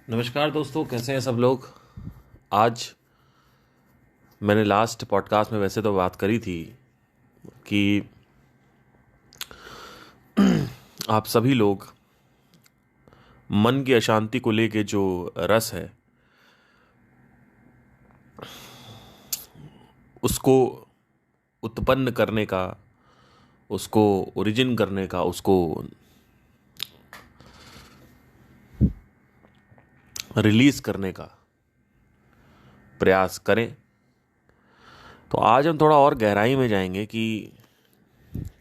नमस्कार दोस्तों, कैसे हैं सब लोग। आज मैंने लास्ट पॉडकास्ट में वैसे तो बात करी थी कि आप सभी लोग मन की अशांति को लेके जो रस है उसको उत्पन्न करने का, उसको ओरिजिन करने का, उसको रिलीज करने का प्रयास करें। तो आज हम थोड़ा और गहराई में जाएंगे कि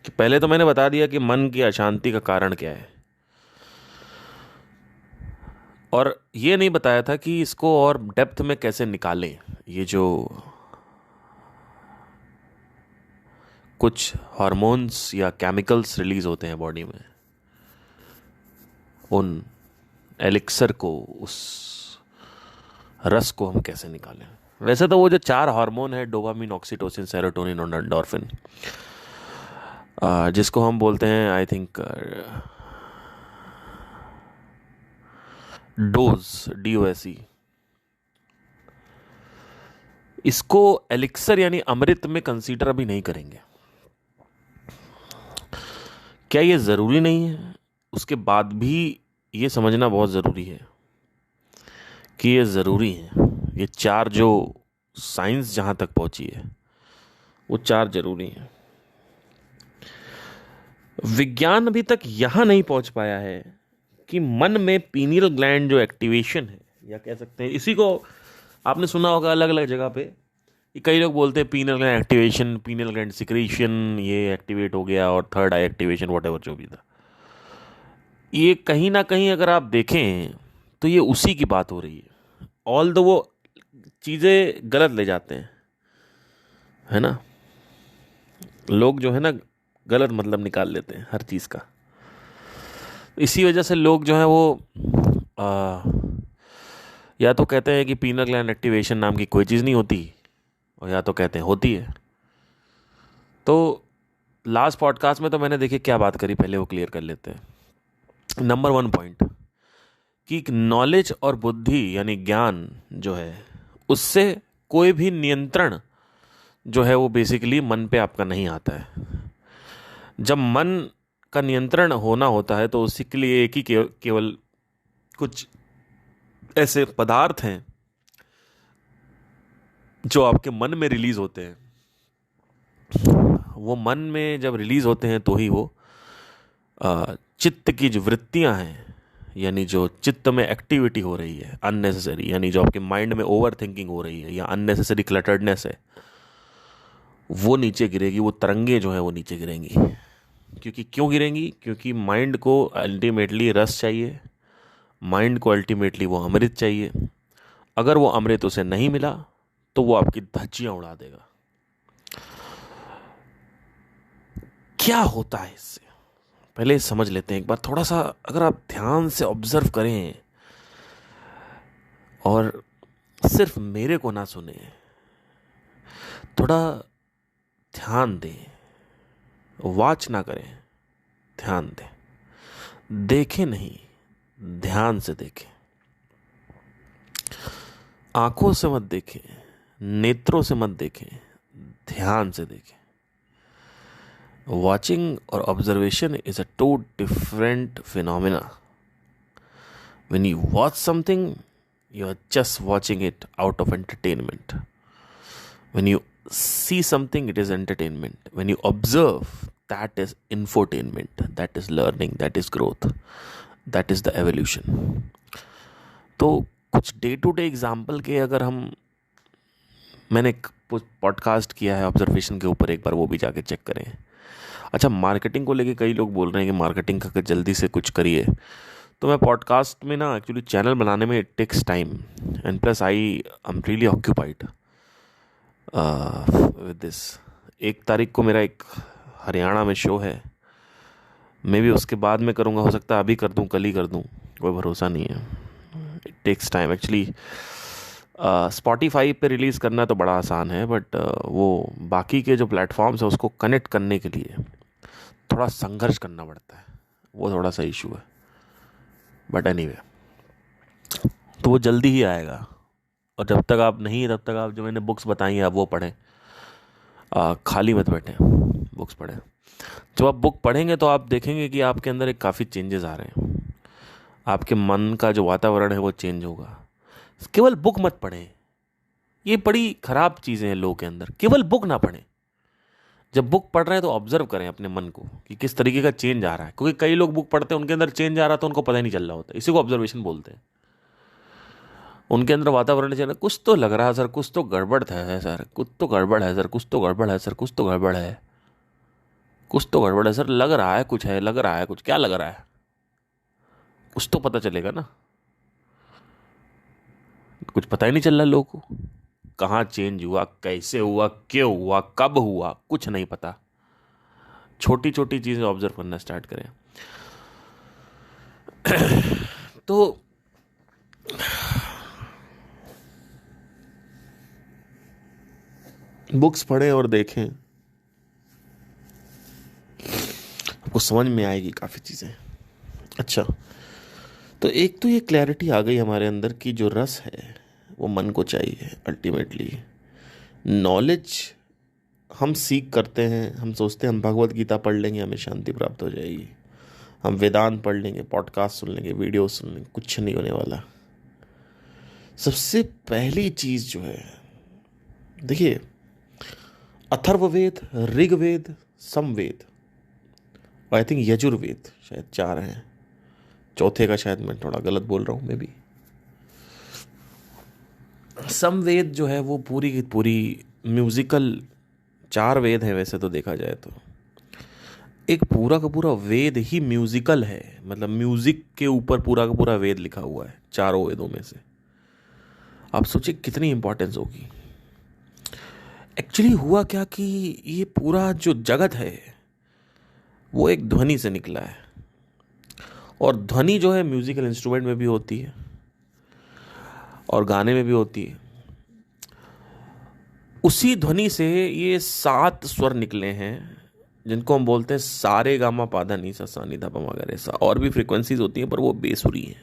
पहले तो मैंने बता दिया कि मन की अशांति का कारण क्या है, और ये नहीं बताया था कि इसको और डेप्थ में कैसे निकालें। ये जो कुछ हार्मोन्स या केमिकल्स रिलीज होते हैं बॉडी में, उन एलिक्सर को, उस रस को हम कैसे निकालें। वैसे तो वो जो 4 हार्मोन है, डोपामिन, ऑक्सीटोसिन, सेरोटोनिन और एंडोर्फिन, जिसको हम बोलते हैं आई थिंक DOSE, इसको एलिक्सर यानी अमृत में कंसीडर अभी नहीं करेंगे। क्या ये ज़रूरी नहीं है? उसके बाद भी ये समझना बहुत ज़रूरी है कि ये ज़रूरी है। ये 4 जो साइंस जहाँ तक पहुँची है वो 4 ज़रूरी हैं। विज्ञान अभी तक यहाँ नहीं पहुँच पाया है कि मन में पीनियल ग्लैंड जो एक्टिवेशन है, या कह सकते हैं, इसी को आपने सुना होगा अलग अलग जगह पे कि कई लोग बोलते हैं pineal gland activation, pineal gland secretion ये एक्टिवेट हो गया, और थर्ड आई एक्टिवेशन, वॉटेवर जो भी था। ये कहीं ना कहीं अगर आप देखें तो ये उसी की बात हो रही है। ऑल दो वो चीज़ें गलत ले जाते हैं, है ना। लोग जो है ना गलत मतलब निकाल लेते हैं हर चीज़ का। इसी वजह से लोग जो है वो या तो कहते हैं कि पीनल ग्लैंड एक्टिवेशन नाम की कोई चीज़ नहीं होती, और या तो कहते हैं होती है। तो लास्ट पॉडकास्ट में तो मैंने देखिए क्या बात करी, पहले वो क्लियर कर लेते हैं। नंबर 1 पॉइंट कि नॉलेज और बुद्धि यानी ज्ञान जो है, उससे कोई भी नियंत्रण जो है वो बेसिकली मन पे आपका नहीं आता है। जब मन का नियंत्रण होना होता है तो उसी के लिए एक ही केवल कुछ ऐसे पदार्थ हैं जो आपके मन में रिलीज होते हैं। वो मन में जब रिलीज होते हैं तो ही वो चित्त की जो वृत्तियां हैं, यानी जो चित्त में एक्टिविटी हो रही है अननेसेसरी, यानी जो आपके माइंड में ओवर थिंकिंग हो रही है या अननेसेसरी क्लटर्डनेस है, वो नीचे गिरेगी। वो तरंगे जो है वो नीचे गिरेंगी। क्यों गिरेंगी? क्योंकि माइंड को अल्टीमेटली रस चाहिए, माइंड को अल्टीमेटली वो अमृत चाहिए। अगर वो अमृत उसे नहीं मिला तो वो आपकी धज्जियां उड़ा देगा। क्या होता है इससे, पहले समझ लेते हैं एक बार। थोड़ा सा अगर आप ध्यान से ऑब्जर्व करें और सिर्फ मेरे को ना सुने, थोड़ा ध्यान दें, वाच ना करें, ध्यान दें। देखें नहीं, ध्यान से देखें। आंखों से मत देखें, नेत्रों से मत देखें, ध्यान से देखें। वॉचिंग और observation is a two different phenomena. When you watch something, you are just watching it out of entertainment. When you see something, it is entertainment. When you observe, that is infotainment, that is learning, that is growth, that is the evolution. तो कुछ day to day example के अगर मैंने podcast किया है observation के ऊपर, एक बार वो भी जाके चेक करें। अच्छा, मार्केटिंग को लेके कई लोग बोल रहे हैं कि मार्केटिंग का जल्दी से कुछ करिए। तो मैं पॉडकास्ट में ना एक्चुअली चैनल बनाने में it takes time, and plus I am really occupied with this. 1 तारीख को मेरा एक हरियाणा में शो है, मे भी उसके बाद में करूँगा, हो सकता है अभी कर दूँ, कल ही कर दूँ, कोई भरोसा नहीं है। It takes time actually. Spotify पे रिलीज़ करना तो बड़ा आसान है, बट वो बाकी के जो प्लेटफॉर्म्स है उसको कनेक्ट करने के लिए थोड़ा संघर्ष करना पड़ता है, वो थोड़ा सा इशू है। बट एनीवे, तो वो जल्दी ही आएगा। और जब तक आप नहीं, तब तक आप जो मैंने बुक्स बताई हैं आप वो पढ़ें। खाली मत बैठें, बुक्स पढ़ें। जब आप बुक पढ़ेंगे तो आप देखेंगे कि आपके अंदर एक काफ़ी चेंजेस आ रहे हैं। आपके मन का जो वातावरण है वो चेंज होगा। केवल बुक मत पढ़ें, ये बड़ी खराब चीज़ें हैं लोगों के अंदर। केवल बुक ना पढ़ें, जब बुक पढ़ रहे हैं तो ऑब्जर्व करें अपने मन को कि किस तरीके का चेंज आ रहा है। क्योंकि कई लोग बुक पढ़ते हैं, उनके अंदर चेंज आ रहा तो उनको पता ही नहीं चल रहा होता। इसी को ऑब्जर्वेशन बोलते हैं। उनके अंदर वातावरण चल रहा, कुछ तो लग रहा है सर, कुछ तो गड़बड़ है सर, कुछ तो गड़बड़ है सर, कुछ तो गड़बड़ है सर, कुछ तो गड़बड़ है, कुछ तो गड़बड़ है सर, लग रहा है कुछ है, लग रहा है कुछ, क्या लग रहा है, कुछ तो पता चलेगा ना। कुछ पता ही नहीं चल रहा लोगों को, कहाँ चेंज हुआ, कैसे हुआ, क्यों हुआ, कब हुआ, कुछ नहीं पता। छोटी छोटी चीजें ऑब्जर्व करना स्टार्ट करें। तो बुक्स पढ़ें और देखें, आपको समझ में आएगी काफ़ी चीज़ें। अच्छा, तो एक तो ये क्लैरिटी आ गई हमारे अंदर कि जो रस है वो मन को चाहिए। अल्टीमेटली नॉलेज हम सीख करते हैं, हम सोचते हैं हम भगवत गीता पढ़ लेंगे हमें शांति प्राप्त हो जाएगी, हम वेदांत पढ़ लेंगे, पॉडकास्ट सुन लेंगे, वीडियो सुन लेंगे, कुछ नहीं होने वाला। सबसे पहली चीज़ जो है, देखिए, अथर्ववेद, ऋग्वेद, समवेद, आई थिंक यजुर्वेद, शायद 4 हैं, चौथे का शायद मैं थोड़ा गलत बोल रहा हूँ मे बी। समवेद जो है वो पूरी की पूरी म्यूजिकल 4 वेद हैं वैसे तो देखा जाए तो। एक पूरा का पूरा वेद ही म्यूजिकल है, मतलब म्यूजिक के ऊपर पूरा का पूरा वेद लिखा हुआ है 4 वेदों में से। आप सोचिए कितनी इंपॉर्टेंस होगी। एक्चुअली हुआ क्या कि ये पूरा जो जगत है वो एक ध्वनि से निकला है, और ध्वनि जो है म्यूजिकल इंस्ट्रूमेंट में भी होती है और गाने में भी होती है। उसी ध्वनि से ये 7 स्वर निकले हैं जिनको हम बोलते हैं सारे गामा पाधा नी सा सा नी धा पा मा गा रे सा। और भी फ्रीक्वेंसीज होती हैं पर वो बेसुरी हैं।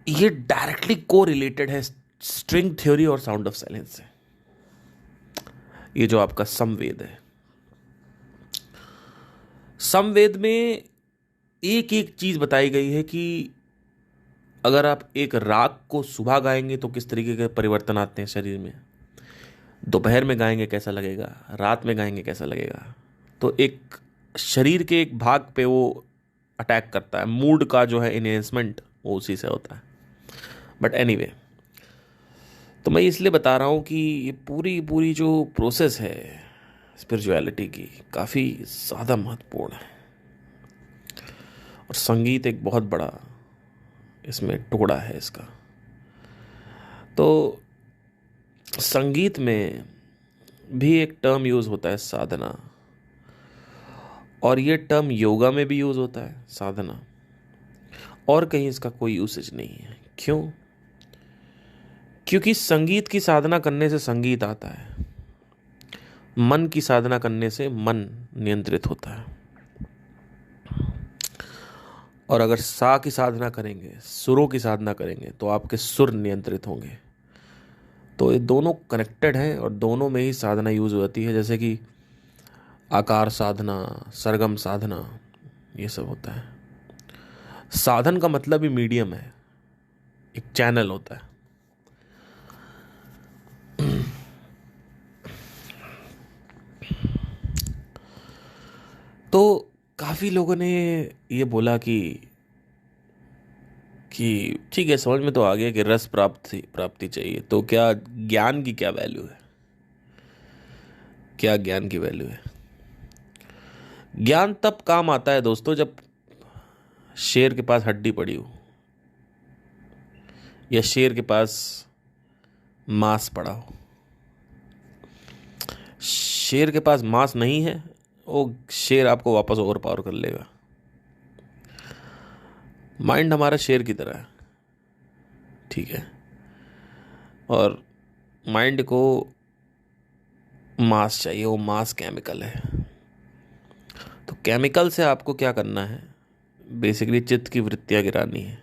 ये डायरेक्टली को रिलेटेड है स्ट्रिंग थ्योरी और साउंड ऑफ साइलेंस से। ये जो आपका समवेद है, समवेद में एक एक चीज बताई गई है कि अगर आप एक राग को सुबह गाएंगे तो किस तरीके के परिवर्तन आते हैं शरीर में, दोपहर में गाएंगे कैसा लगेगा, रात में गाएंगे कैसा लगेगा। तो एक शरीर के एक भाग पे वो अटैक करता है। मूड का जो है इन्हेंसमेंट वो उसी से होता है। बट एनीवे, तो मैं इसलिए बता रहा हूँ कि ये पूरी पूरी जो प्रोसेस है स्पिरिचुअलिटी की काफ़ी ज़्यादा महत्वपूर्ण है, और संगीत एक बहुत बड़ा इसमें टुकड़ा है इसका। तो संगीत में भी एक टर्म यूज़ होता है साधना, और ये टर्म योगा में भी यूज़ होता है साधना, और कहीं इसका कोई यूसेज नहीं है। क्यों? क्योंकि संगीत की साधना करने से संगीत आता है, मन की साधना करने से मन नियंत्रित होता है। और अगर सा की साधना करेंगे, सुरों की साधना करेंगे, तो आपके सुर नियंत्रित होंगे। तो ये दोनों कनेक्टेड हैं और दोनों में ही साधना यूज होती है। जैसे कि आकार साधना, सरगम साधना, ये सब होता है। साधन का मतलब ही मीडियम है, एक चैनल होता है। तो काफ़ी लोगों ने ये बोला कि ठीक है, समझ में तो आ गया कि रस प्राप्ति चाहिए, तो क्या ज्ञान की क्या वैल्यू है? क्या ज्ञान की वैल्यू है? ज्ञान तब काम आता है दोस्तों जब शेर के पास हड्डी पड़ी हो, या शेर के पास मांस पड़ा हो। शेर के पास मांस नहीं है, वो शेर आपको वापस ओवर पावर कर लेगा। माइंड हमारा शेर की तरह है, ठीक है, और माइंड को मांस चाहिए, वो मांस केमिकल है। तो केमिकल से आपको क्या करना है? बेसिकली चित्त की वृत्तियाँ गिरानी है।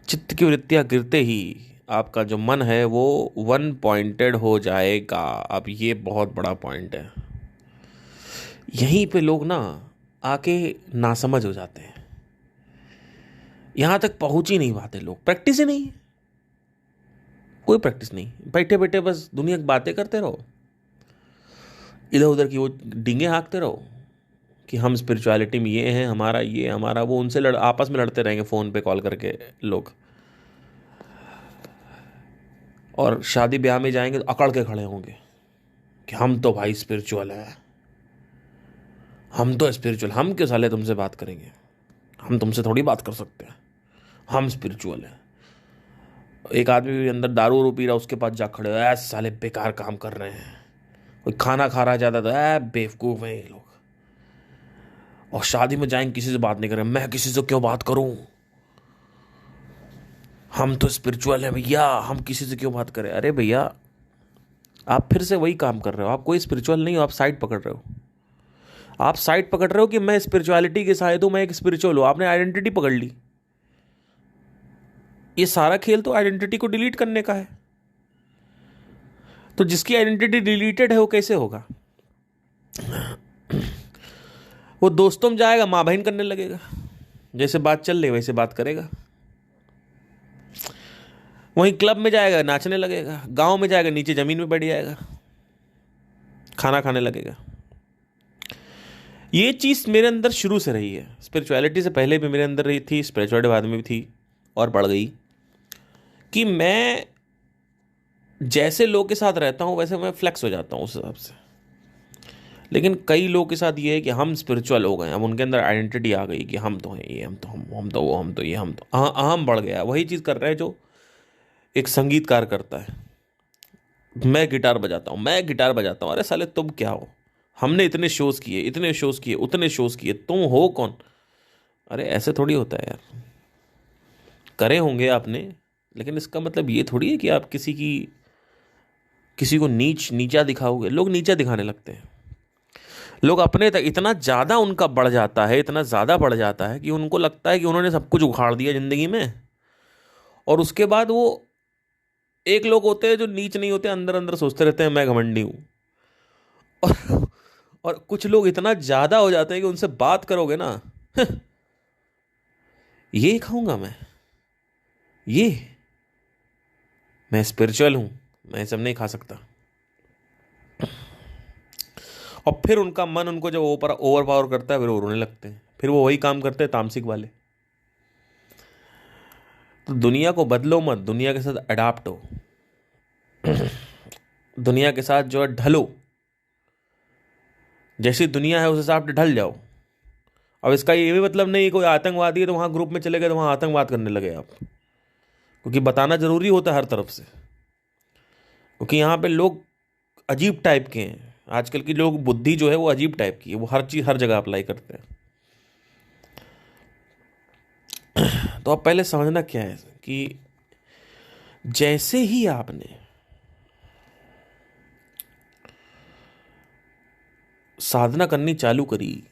चित्त की वृत्तियाँ गिरते ही आपका जो मन है वो वन पॉइंटेड हो जाएगा। अब ये बहुत बड़ा पॉइंट है, यहीं पे लोग ना आके नासमझ हो जाते हैं। यहाँ तक पहुँच ही नहीं पाते लोग, प्रैक्टिस ही नहीं, कोई प्रैक्टिस नहीं, बैठे बैठे बस दुनिया की बातें करते रहो, इधर उधर की वो डींगे हाँकते रहो कि हम स्पिरिचुअलिटी में ये हैं, हमारा ये हमारा वो, उनसे आपस में लड़ते रहेंगे फ़ोन पे कॉल करके लोग। और शादी ब्याह में जाएंगे तो अकड़ के खड़े होंगे कि हम तो भाई स्पिरिचुअल है, हम तो स्पिरिचुअल, हम क्यों साले तुमसे बात करेंगे, हम तुमसे थोड़ी बात कर सकते हैं, हम स्पिरिचुअल हैं। एक आदमी भी अंदर दारू वारू पी रहा, उसके पास जा खड़े, ऐसे साले बेकार काम कर रहे हैं। कोई खाना खा रहा जाता तो बेवकूफ़ है ये लोग। और शादी में जाएंगे किसी से बात नहीं करें, मैं किसी से क्यों बात करूं, हम तो स्पिरिचुअल है भैया, हम किसी से क्यों बात करें। अरे भैया आप फिर से वही काम कर रहे हो, आप कोई स्पिरिचुअल नहीं हो, आप साइड पकड़ रहे हो। आप साइड पकड़ रहे हो कि मैं स्पिरिचुअलिटी के साइड हूं, मैं एक स्पिरिचुअल हूं, आपने आइडेंटिटी पकड़ ली। ये सारा खेल तो आइडेंटिटी को डिलीट करने का है। तो जिसकी आइडेंटिटी डिलीटेड है वो कैसे होगा, वो दोस्तों में जाएगा माँ बहन करने लगेगा, जैसे बात चल रही वैसे बात करेगा। वहीं क्लब में जाएगा नाचने लगेगा, गांव में जाएगा नीचे जमीन में बैठ जाएगा, खाना खाने लगेगा। ये चीज़ मेरे अंदर शुरू से रही है, स्पिरिचुअलिटी से पहले भी मेरे अंदर रही थी, स्पिरिचुअलिटी बाद में भी थी और बढ़ गई, कि मैं जैसे लोग के साथ रहता हूँ वैसे मैं फ्लेक्स हो जाता हूँ उस हिसाब से। लेकिन कई लोग के साथ ये है कि हम स्पिरिचुअल हो गए, अब उनके अंदर आइडेंटिटी आ गई कि हम तो हैं ये, हम तो हम तो वो, हम तो ये, हम तो अहम बढ़ गया। वही चीज़ कर रहे हैं जो एक संगीतकार करता है, मैं गिटार बजाता हूँ, मैं गिटार बजाता हूँ। अरे साले तुम क्या हो, हमने इतने शोज़ किए, इतने शोज़ किए, उतने शोज़ किए, तुम हो कौन। अरे ऐसे थोड़ी होता है यार, करे होंगे आपने, लेकिन इसका मतलब ये थोड़ी है कि आप किसी को नीचा दिखाओगे। लोग नीचा दिखाने लगते हैं, लोग अपने तक इतना ज़्यादा उनका बढ़ जाता है, इतना ज़्यादा बढ़ जाता है कि उनको लगता है कि उन्होंने सब कुछ उखाड़ दिया ज़िंदगी में। और उसके बाद वो एक लोग होते हैं जो नीच नहीं होते, अंदर अंदर सोचते रहते हैं मैं घमंडी हूँ। और, और कुछ लोग इतना ज़्यादा हो जाते हैं कि उनसे बात करोगे ना, ये खाऊंगा ये मैं स्पिरिचुअल हूँ, मैं सब नहीं खा सकता। और फिर उनका मन उनको जब ओवर पावर करता है, फिर वो रोने लगते हैं, फिर वो वही काम करते हैं तामसिक वाले। तो दुनिया को बदलो मत, दुनिया के साथ अडाप्ट हो, दुनिया के साथ जो है ढलो, जैसी दुनिया है उस हिसाब से ढल जाओ। अब इसका ये भी मतलब नहीं कोई आतंकवादी है तो वहाँ ग्रुप में चले गए तो वहाँ आतंकवाद करने लगे आप, क्योंकि बताना जरूरी होता है हर तरफ से, क्योंकि यहाँ पे लोग अजीब टाइप के हैं। आजकल की लोग बुद्धि जो है वो अजीब टाइप की है, वो हर चीज़ हर जगह अप्लाई करते हैं। तो अब पहले समझना क्या है कि जैसे ही आपने साधना करनी चालू करी,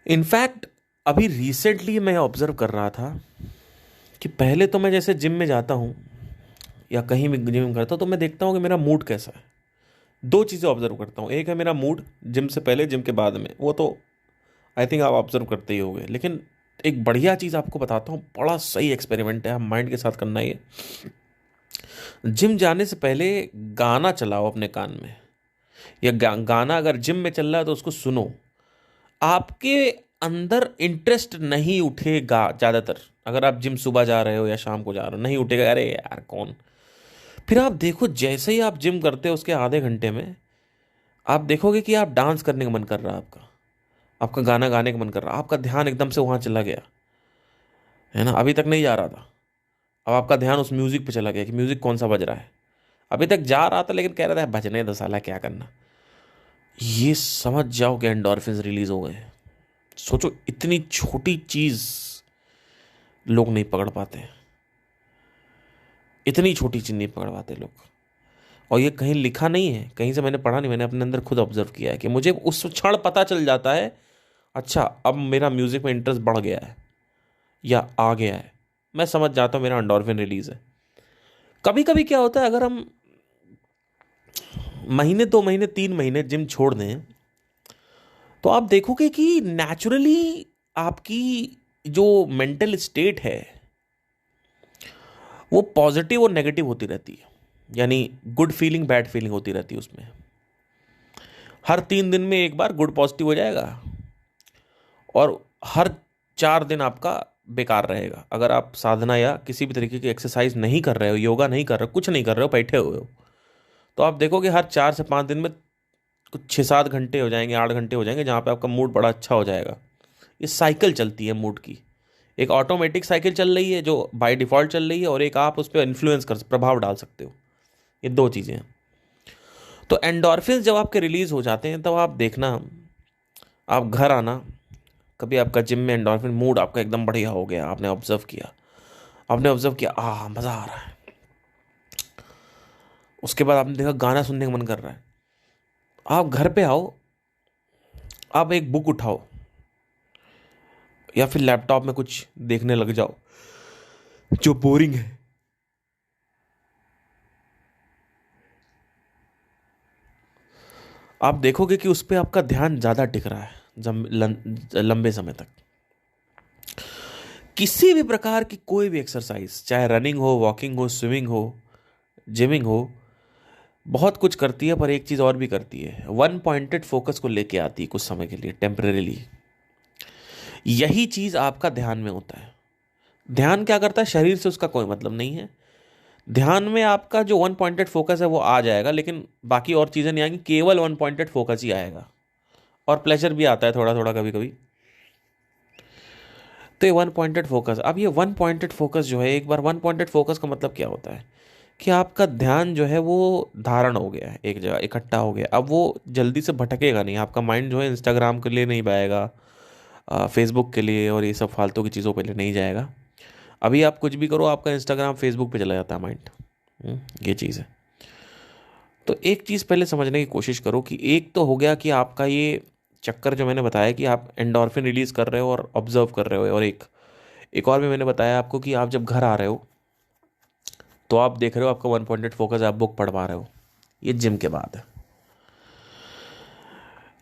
इनफैक्ट अभी रिसेंटली मैं ऑब्जर्व कर रहा था कि पहले तो मैं जैसे जिम में जाता हूँ या कहीं भी जिम करता हूँ तो मैं देखता हूँ कि मेरा मूड कैसा है। दो चीज़ें ऑब्जर्व करता हूँ, एक है मेरा मूड जिम से पहले, जिम के बाद में, वो तो आई थिंक आप ऑब्जर्व करते ही होंगे। लेकिन एक बढ़िया चीज़ आपको बताता हूँ, बड़ा सही एक्सपेरिमेंट है, आप माइंड के साथ करना है। जिम जाने से पहले गाना चलाओ अपने कान में, या गाना अगर जिम में चल रहा है तो उसको सुनो। आपके अंदर इंटरेस्ट नहीं उठेगा ज़्यादातर, अगर आप जिम सुबह जा रहे हो या शाम को जा रहे हो, नहीं उठेगा, अरे यार कौन। फिर आप देखो जैसे ही आप जिम करते हो उसके आधे घंटे में आप देखोगे कि आप डांस करने का मन कर रहा है, आपका गाना गाने का मन कर रहा है, आपका ध्यान एकदम से वहाँ चला गया है ना। अभी तक नहीं जा रहा था, अब आपका ध्यान उस म्यूज़िक पे चला गया कि म्यूज़िक कौन सा बज रहा है। अभी तक जा रहा था लेकिन कह रहा था बजने दो साला, क्या करना। ये समझ जाओ कि एंडोर्फिन्स रिलीज हो गए। सोचो इतनी छोटी चीज़ लोग नहीं पकड़ पाते, इतनी छोटी चीज़ नहीं पकड़ पाते लोग। और ये कहीं लिखा नहीं है, कहीं से मैंने पढ़ा नहीं, मैंने अपने अंदर खुद ऑब्जर्व किया है कि मुझे उस क्षण पता चल जाता है अच्छा अब मेरा म्यूजिक में इंटरेस्ट बढ़ गया है या आ गया है, मैं समझ जाता हूँ मेरा एंडोर्फिन रिलीज है। कभी कभी क्या होता है, अगर हम महीने 2 महीने 3 महीने जिम छोड़ दें तो आप देखोगे कि नेचुरली आपकी जो मेंटल स्टेट है वो पॉजिटिव और नेगेटिव होती रहती है, यानी गुड फीलिंग बैड फीलिंग होती रहती है उसमें। हर 3 दिन में एक बार गुड पॉजिटिव हो जाएगा और हर 4 दिन आपका बेकार रहेगा। अगर आप साधना या किसी भी तरीके की एक्सरसाइज नहीं कर रहे हो, योगा नहीं कर रहे हो, कुछ नहीं कर रहे हो, बैठे हुए हो, तो आप देखोगे हर 4 से 5 दिन में कुछ 6-7 घंटे हो जाएंगे, 8 घंटे हो जाएंगे जहाँ पे आपका मूड बड़ा अच्छा हो जाएगा। ये साइकिल चलती है मूड की, एक ऑटोमेटिक साइकिल चल रही है जो बाय डिफॉल्ट चल रही है, और एक आप उस पर इन्फ्लुएंस कर प्रभाव डाल सकते हो। ये दो चीज़ें हैं। तो एंडोर्फिन जब आपके रिलीज हो जाते हैं तब आप देखना, आप घर आना, कभी आपका जिम में एंडोर्फिन मूड आपका एकदम बढ़िया हो गया, आपने ऑब्जर्व किया मज़ा आ रहा है। उसके बाद आपने देखा गाना सुनने का मन कर रहा है, आप घर पे आओ, आप एक बुक उठाओ या फिर लैपटॉप में कुछ देखने लग जाओ जो बोरिंग है। आप देखोगे कि उस पर आपका ध्यान ज़्यादा टिक रहा है लंबे समय तक। किसी भी प्रकार की कोई भी एक्सरसाइज, चाहे रनिंग हो, वॉकिंग हो, स्विमिंग हो, जिमिंग हो, बहुत कुछ करती है, पर एक चीज़ और भी करती है, वन पॉइंटेड फोकस को लेके आती है कुछ समय के लिए, टेम्परेरीली। यही चीज़ आपका ध्यान में होता है। ध्यान क्या करता है, शरीर से उसका कोई मतलब नहीं है। ध्यान में आपका जो वन पॉइंटेड फोकस है वो आ जाएगा, लेकिन बाकी और चीज़ें नहीं आएंगी, केवल वन पॉइंटेड फोकस ही आएगा। और प्लेजर भी आता है थोड़ा थोड़ा कभी कभी। तो ये वन पॉइंटेड फोकस, अब ये वन पॉइंटेड फोकस जो है, एक बार वन पॉइंटेड फोकस का मतलब क्या होता है कि आपका ध्यान जो है वो धारण हो गया है, एक जगह इकट्ठा हो गया। अब वो जल्दी से भटकेगा नहीं, आपका माइंड जो है इंस्टाग्राम के लिए नहीं जाएगा, फेसबुक के लिए और ये सब फालतू की चीज़ों के लिए नहीं जाएगा। अभी आप कुछ भी करो, आपका इंस्टाग्राम फेसबुक पे चला जाता है माइंड। ये चीज़ है। तो एक चीज़ पहले समझने की कोशिश करो कि एक तो हो गया कि आपका ये चक्कर जो मैंने बताया कि आप एंडोर्फिन रिलीज कर रहे हो और ऑब्जर्व कर रहे हो, और एक एक और भी मैंने बताया आपको कि आप जब घर आ रहे हो तो आप देख रहे हो आपका वन पॉइंटेड फोकस, आप बुक पढ़ पा रहे हो। ये जिम के बाद है।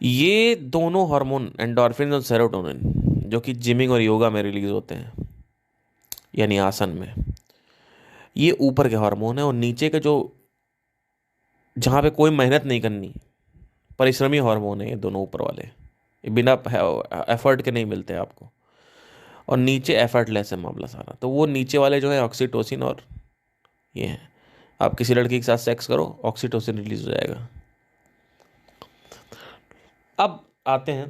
ये दोनों हार्मोन एंडोर्फिन और सेरोटोनिन जो कि जिमिंग और योगा में रिलीज होते हैं, यानी आसन में, ये ऊपर के हार्मोन है। और नीचे के जो, जहाँ पे कोई मेहनत नहीं करनी, परिश्रमी हार्मोन है ये दोनों ऊपर वाले, ये बिना एफर्ट के नहीं मिलते आपको। और नीचे एफर्टलेस है मामला सारा। तो वो नीचे वाले जो है ऑक्सीटोसिन और ये है। आप किसी लड़की के साथ सेक्स करो, ऑक्सीटोसिन रिलीज हो जाएगा। अब आते हैं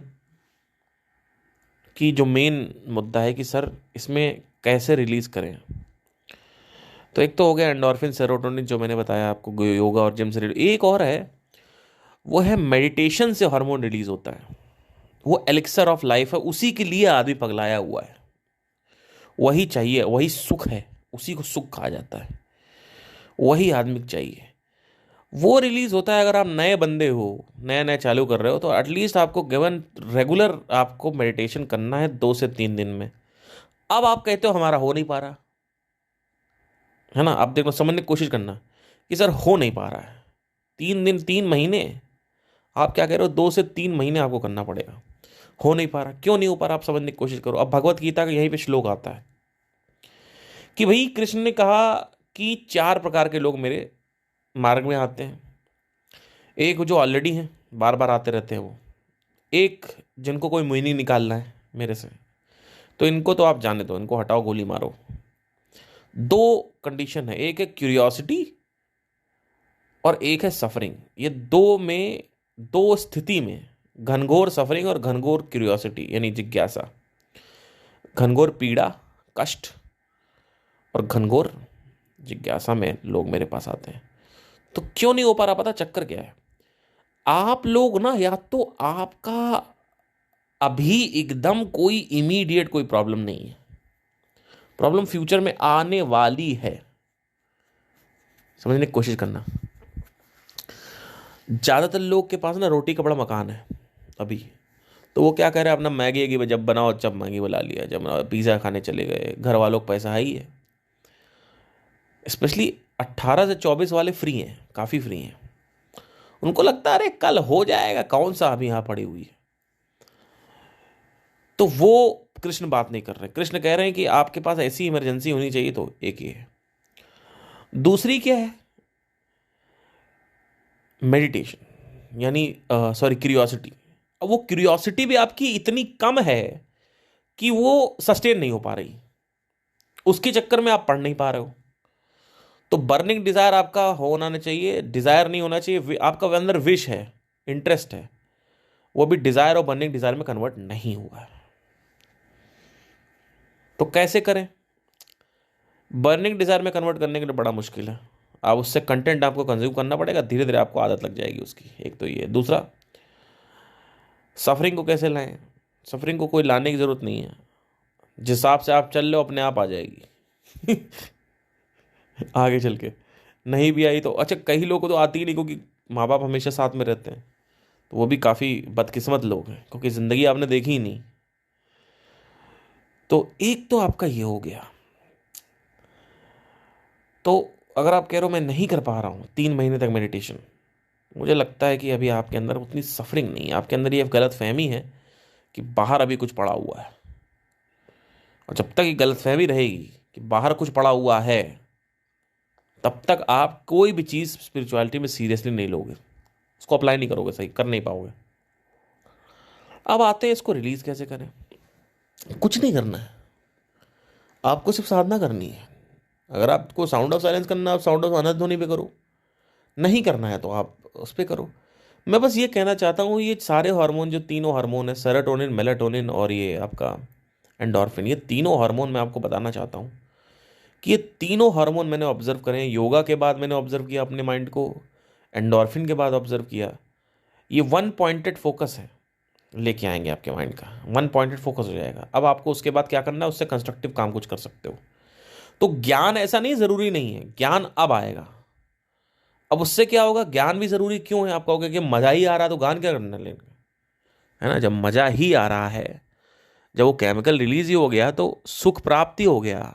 कि जो मेन मुद्दा है कि सर इसमें कैसे रिलीज करें। तो एक तो हो गया एंडोर्फिन सेरोटोनिन जो मैंने बताया आपको, योगा और जिम से एक और है, वो है मेडिटेशन से हार्मोन रिलीज होता है। वो एलिक्सर ऑफ लाइफ है, उसी के लिए आदमी पगलाया हुआ है, वही चाहिए, वही सुख है, उसी को सुख कहा जाता है, वही आदमी को चाहिए। वो रिलीज होता है अगर आप नए बंदे हो, नया नया चालू कर रहे हो, तो एटलीस्ट आपको गिवन रेगुलर आपको मेडिटेशन करना है 2 से 3 दिन में। अब आप कहते हो हमारा हो नहीं पा रहा है ना, आप देखो समझने की कोशिश करना कि सर हो नहीं पा रहा है। 3 दिन 3 महीने, आप क्या कह रहे हो, 2 से 3 महीने आपको करना पड़ेगा। हो नहीं पा रहा, क्यों नहीं हो पा रहा, आप समझने की कोशिश करो। अब भगवत गीता का यहीं पे श्लोक आता है कि भाई कृष्ण ने कहा कि 4 प्रकार के लोग मेरे मार्ग में आते हैं। एक जो ऑलरेडी हैं, बार बार आते रहते हैं वो। एक जिनको कोई मुंह नहीं निकालना है मेरे से, तो इनको तो आप जाने दो, इनको हटाओ, गोली मारो। दो कंडीशन है, एक है क्यूरियोसिटी और एक है सफरिंग। ये दो स्थिति में, घनघोर सफरिंग और घनघोर क्यूरियोसिटी यानी जिज्ञासा, घनघोर पीड़ा कष्ट और घनघोर जिज्ञासा में लोग मेरे पास आते हैं। तो क्यों नहीं हो पा रहा, पता चक्कर क्या है, आप लोग ना, या तो आपका अभी एकदम कोई इमीडिएट कोई प्रॉब्लम नहीं है, प्रॉब्लम फ्यूचर में आने वाली है, समझने की कोशिश करना। ज्यादातर लोग के पास ना रोटी कपड़ा मकान है अभी, तो वो क्या करे, अपना मैगी की जब बनाओ जब मैगी बुला लिया, जब पिज़्ज़ा खाने चले गए, घर वालों को पैसा है ही है। स्पेशली 18 से 24 वाले फ्री हैं, काफ़ी फ्री हैं। उनको लगता है अरे कल हो जाएगा, कौन सा अभी यहाँ पड़ी हुई है। तो वो कृष्ण बात नहीं कर रहे। कृष्ण कह रहे हैं कि आपके पास ऐसी इमरजेंसी होनी चाहिए, तो एक ही है। दूसरी क्या है, मेडिटेशन, यानी सॉरी क्यूरियोसिटी। अब वो क्यूरियोसिटी भी आपकी इतनी कम है कि वो सस्टेन नहीं हो पा रही, उसके चक्कर में आप पढ़ नहीं पा रहे हो। तो बर्निंग डिजायर आपका होना नहीं चाहिए, डिजायर नहीं होना चाहिए, आपका अंदर विश है, इंटरेस्ट है, वो भी डिजायर और बर्निंग डिजायर में कन्वर्ट नहीं हुआ है। तो कैसे करें? बर्निंग डिजायर में कन्वर्ट करने के लिए बड़ा मुश्किल है। आप उससे कंटेंट आपको कंज्यूम करना पड़ेगा, धीरे धीरे आपको आदत लग जाएगी उसकी। एक तो ये, दूसरा सफरिंग को कैसे लाएं? सफरिंग को कोई लाने की जरूरत नहीं है, जिस हिसाब से आप चल रहे हो अपने आप आ जाएगी। आगे चल के नहीं भी आई तो अच्छा, कई लोगों को तो आती ही नहीं, क्योंकि माँ बाप हमेशा साथ में रहते हैं, तो वो भी काफ़ी बदकिस्मत लोग हैं, क्योंकि ज़िंदगी आपने देखी ही नहीं। तो एक तो आपका ये हो गया। तो अगर आप कह रहे हो मैं नहीं कर पा रहा हूँ 3 महीने तक मेडिटेशन, मुझे लगता है कि अभी आपके अंदर उतनी सफरिंग नहीं है, आपके अंदर ये गलत फहमी है कि बाहर अभी कुछ पड़ा हुआ है। और जब तक ये गलत फहमी रहेगी कि बाहर कुछ पड़ा हुआ है, तब तक आप कोई भी चीज़ स्पिरिचुअलिटी में सीरियसली नहीं लोगे, उसको अप्लाई नहीं करोगे, सही कर नहीं पाओगे। अब आते हैं इसको रिलीज कैसे करें। कुछ नहीं करना है, आपको सिर्फ साधना करनी है। अगर आपको साउंड ऑफ साइलेंस करना है, आप साउंड ऑफ अनंत ध्वनि पे करो, नहीं करना है तो आप उस पर करो। मैं बस ये कहना चाहता हूँ, ये सारे हार्मोन, जो तीनों हार्मोन है, सेरोटोनिन, मेलाटोनिन और ये आपका एंडोर्फिन, ये तीनों हार्मोन मैं आपको बताना चाहता हूँ कि ये तीनों हार्मोन मैंने ऑब्जर्व करे हैं। योगा के बाद मैंने ऑब्जर्व किया अपने माइंड को, एंडोर्फिन के बाद ऑब्जर्व किया। ये वन पॉइंटेड फोकस है, लेके आएंगे आपके माइंड का, वन पॉइंटेड फोकस हो जाएगा। अब आपको उसके बाद क्या करना है, उससे कंस्ट्रक्टिव काम कुछ कर सकते हो। तो ज्ञान ऐसा नहीं ज़रूरी नहीं है, ज्ञान अब आएगा। अब उससे क्या होगा, ज्ञान भी ज़रूरी क्यों है? आप कहोगे कि मज़ा ही आ रहा है तो ज्ञान क्या करना लेना है ना। जब मज़ा ही आ रहा है, जब वो केमिकल रिलीज ही हो गया, तो सुख प्राप्ति हो गया,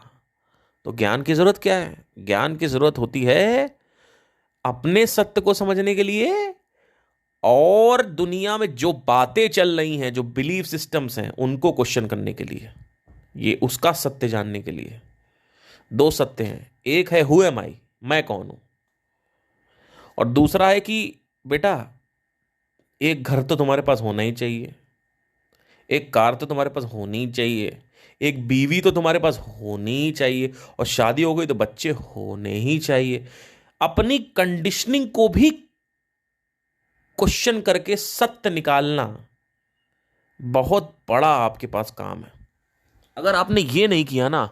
तो ज्ञान की ज़रूरत क्या है? ज्ञान की ज़रूरत होती है अपने सत्य को समझने के लिए, और दुनिया में जो बातें चल रही हैं, जो बिलीफ सिस्टम्स हैं, उनको क्वेश्चन करने के लिए, ये उसका सत्य जानने के लिए। दो सत्य हैं, एक है हु एम आई, मैं कौन हूं, और दूसरा है कि बेटा एक घर तो तुम्हारे पास होना ही चाहिए, एक कार तो तुम्हारे पास होनी ही चाहिए, एक बीवी तो तुम्हारे पास होनी ही चाहिए, और शादी हो गई तो बच्चे होने ही चाहिए। अपनी कंडीशनिंग को भी क्वेश्चन करके सत्य निकालना बहुत बड़ा आपके पास काम है। अगर आपने ये नहीं किया ना,